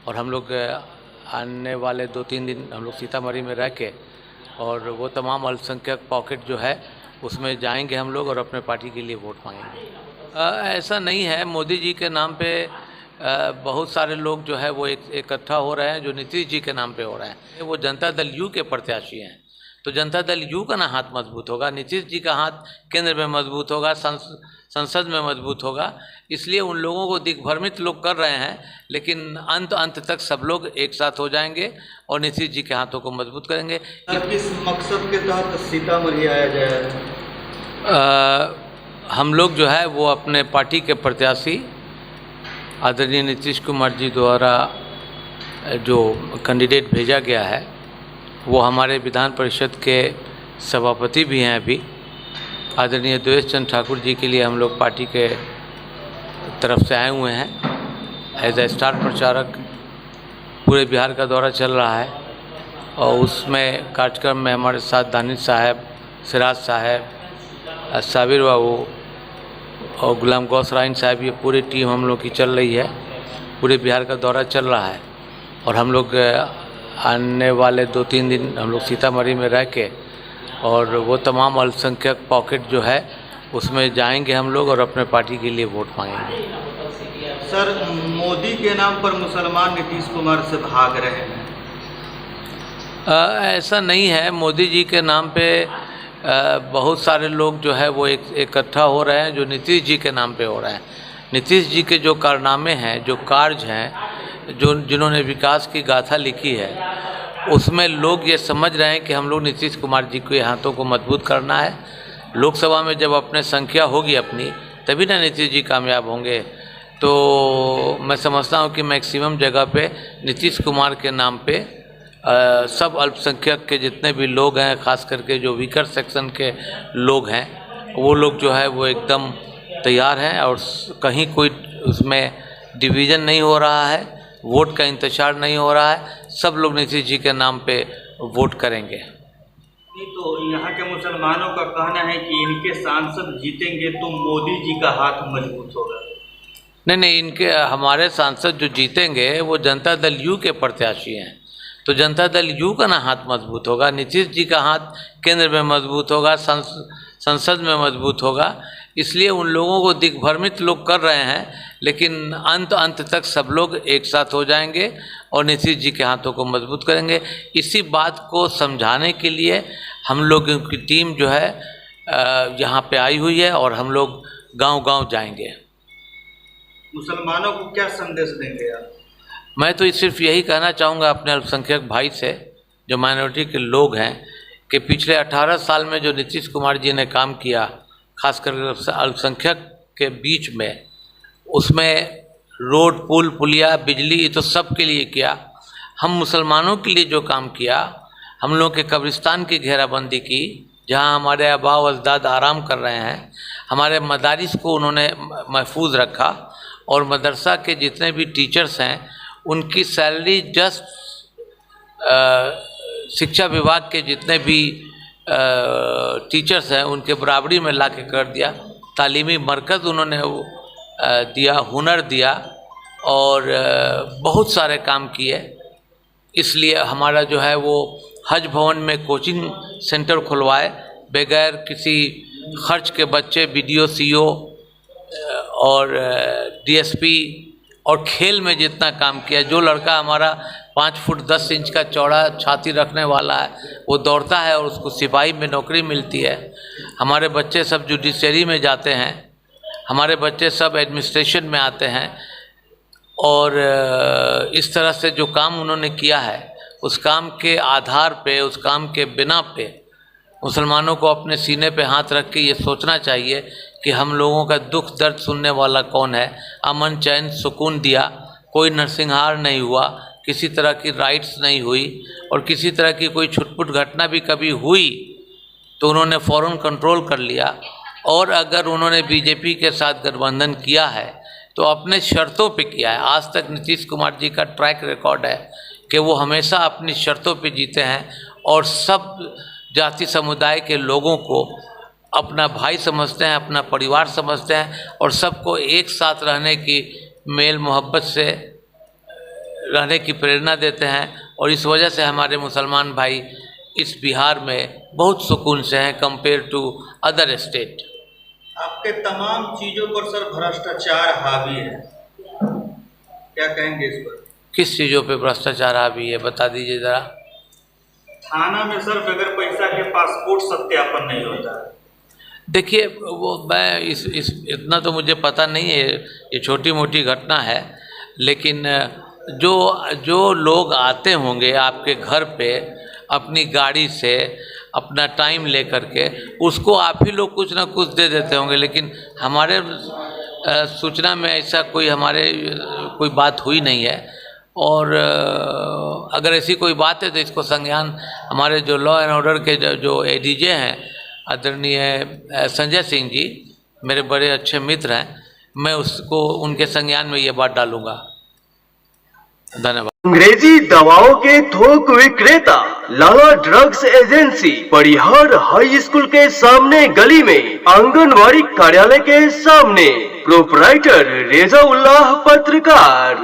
और हम लोग आने वाले 2-3 दिन हम लोग सीतामढ़ी में रह के और वो तमाम अल्पसंख्यक पॉकेट जो है उसमें जाएंगे हम लोग और अपने पार्टी के लिए वोट मांगेंगे। ऐसा नहीं है, मोदी जी के नाम पे बहुत सारे लोग जो है वो इकट्ठा हो रहे हैं जो नीतीश जी के नाम पे हो रहे हैं। वो जनता दल यू के प्रत्याशी हैं, तो जनता दल यू का ना हाथ मजबूत होगा, नीतीश जी का हाथ केंद्र में मजबूत होगा, संसद में मजबूत होगा। इसलिए उन लोगों को दिग्भ्रमित लोग कर रहे हैं, लेकिन अंत तक सब लोग एक साथ हो जाएंगे और नीतीश जी के हाथों को मजबूत करेंगे। किस मकसद के तहत सीतामढ़ी आया जाए? हम लोग जो है वो अपने पार्टी के प्रत्याशी आदरणीय नीतीश कुमार जी द्वारा जो कैंडिडेट भेजा गया है वो हमारे विधान परिषद के सभापति भी हैं अभी, आदरणीय देवेश चंद्र ठाकुर जी के लिए हम लोग पार्टी के तरफ से आए हुए हैं एज ए स्टार प्रचारक। पूरे बिहार का दौरा चल रहा है और उसमें कार्यक्रम में हमारे साथ दानिश साहब, सिराज साहब, साबिर बाबू और गुलाम गौस राइन साहब, ये पूरी टीम हम लोग की चल रही है। पूरे बिहार का दौरा चल रहा है और हम लोग आने वाले 2-3 दिन हम लोग सीतामढ़ी में रह के और वो तमाम अल्पसंख्यक पॉकेट जो है उसमें जाएंगे हम लोग और अपने पार्टी के लिए वोट मांगेंगे। सर, मोदी के नाम पर मुसलमान नीतीश कुमार से भाग रहे हैं। ऐसा नहीं है, मोदी जी के नाम पे बहुत सारे लोग जो है वो इकट्ठा हो रहे हैं जो नीतीश जी के नाम पे हो रहे हैं। नीतीश जी के जो कारनामे हैं, जो कार्य हैं, जिन्होंने विकास की गाथा लिखी है, उसमें लोग ये समझ रहे हैं कि हम लोग नीतीश कुमार जी के हाथों को मजबूत करना है। लोकसभा में जब अपने संख्या होगी अपनी, तभी ना नीतीश जी कामयाब होंगे। तो मैं समझता हूँ कि मैक्सिमम जगह पे नीतीश कुमार के नाम पे सब अल्पसंख्यक के जितने भी लोग हैं, खास करके जो वीकर सेक्शन के लोग हैं, वो लोग जो है वो एकदम तैयार हैं और कहीं कोई उसमें डिवीज़न नहीं हो रहा है, वोट का इंतजार नहीं हो रहा है। सब लोग नीतीश जी के नाम पे वोट करेंगे। तो यहाँ के मुसलमानों का कहना है कि इनके सांसद जीतेंगे तो मोदी जी का हाथ मजबूत होगा। नहीं, इनके हमारे सांसद जो जीतेंगे वो जनता दल यू के प्रत्याशी हैं, तो जनता दल यू का ना हाथ मजबूत होगा, नीतीश जी का हाथ केंद्र में मजबूत होगा, संसद में मजबूत होगा। इसलिए उन लोगों को दिग्भ्रमित लोग कर रहे हैं, लेकिन अंत तक सब लोग एक साथ हो जाएंगे और नीतीश जी के हाथों को मजबूत करेंगे। इसी बात को समझाने के लिए हम लोगों की टीम जो है यहाँ पे आई हुई है और हम लोग गांव-गांव जाएंगे। मुसलमानों को क्या संदेश देंगे आप? मैं तो सिर्फ यही कहना चाहूँगा अपने अल्पसंख्यक भाई से, जो माइनॉरिटी के लोग हैं, कि पिछले 18 साल में जो नीतीश कुमार जी ने काम किया, खासकर अल्पसंख्यक के बीच में, उसमें रोड, पुल, पुलिया, बिजली, तो सब के लिए किया। हम मुसलमानों के लिए जो काम किया, हम लोग के कब्रिस्तान की घेराबंदी की, जहाँ हमारे आबा व अजदाद आराम कर रहे हैं, हमारे मदारिस को उन्होंने महफूज रखा और मदरसा के जितने भी टीचर्स हैं उनकी सैलरी जस्ट शिक्षा विभाग के जितने भी टीचर्स हैं उनके बराबरी में ला के कर दिया। तालीमी मरकज़ उन्होंने दिया, हुनर दिया और बहुत सारे काम किए। इसलिए हमारा जो है वो हज भवन में कोचिंग सेंटर खुलवाए, बगैर किसी खर्च के बच्चे BDO, CO और DSP, और खेल में जितना काम किया। जो लड़का हमारा 5 फुट 10 इंच का चौड़ा छाती रखने वाला है, वो दौड़ता है और उसको सिपाही में नौकरी मिलती है। हमारे बच्चे सब जुडिशरी में जाते हैं, हमारे बच्चे सब एडमिनिस्ट्रेशन में आते हैं। और इस तरह से जो काम उन्होंने किया है, उस काम के आधार पे, उस काम के बिना पे मुसलमानों को अपने सीने पे हाथ रख के ये सोचना चाहिए कि हम लोगों का दुख दर्द सुनने वाला कौन है। अमन चैन सुकून दिया, कोई नरसंहार नहीं हुआ, किसी तरह की राइट्स नहीं हुई, और किसी तरह की कोई छुटपुट घटना भी कभी हुई तो उन्होंने फ़ौरन कंट्रोल कर लिया। और अगर उन्होंने बीजेपी के साथ गठबंधन किया है तो अपने शर्तों पे किया है। आज तक नीतीश कुमार जी का ट्रैक रिकॉर्ड है कि वो हमेशा अपनी शर्तों पे जीते हैं और सब जाति समुदाय के लोगों को अपना भाई समझते हैं, अपना परिवार समझते हैं और सबको एक साथ रहने की मेल मोहब्बत से रहने की प्रेरणा देते हैं और इस वजह से हमारे मुसलमान भाई इस बिहार में बहुत सुकून से हैं कंपेयर टू अदर स्टेट। आपके तमाम चीज़ों पर सर भ्रष्टाचार हावी है, क्या कहेंगे इस पर? किस चीज़ों पे भ्रष्टाचार हावी है बता दीजिए ज़रा। थाना में सर बगैर पैसा के पासपोर्ट सत्यापन नहीं होता। देखिए वो मैं इस इतना तो मुझे पता नहीं है, ये छोटी मोटी घटना है, लेकिन जो लोग आते होंगे आपके घर पे अपनी गाड़ी से अपना टाइम ले करके, उसको आप ही लोग कुछ ना कुछ दे देते होंगे, लेकिन हमारे सूचना में ऐसा कोई बात हुई नहीं है। और अगर ऐसी कोई बात है तो इसको संज्ञान हमारे जो लॉ एंड ऑर्डर के जो एडीजे हैं आदरणीय संजय सिंह जी, मेरे बड़े अच्छे मित्र हैं, मैं उसको उनके संज्ञान में ये बात डालूंगा। धन्यवाद। अंग्रेजी दवाओं के थोक विक्रेता लाला ड्रग्स एजेंसी, परिहार हाई स्कूल के सामने गली में, आंगनवाड़ी कार्यालय के सामने, प्रोपराइटर रेजा उल्लाह पत्रकार।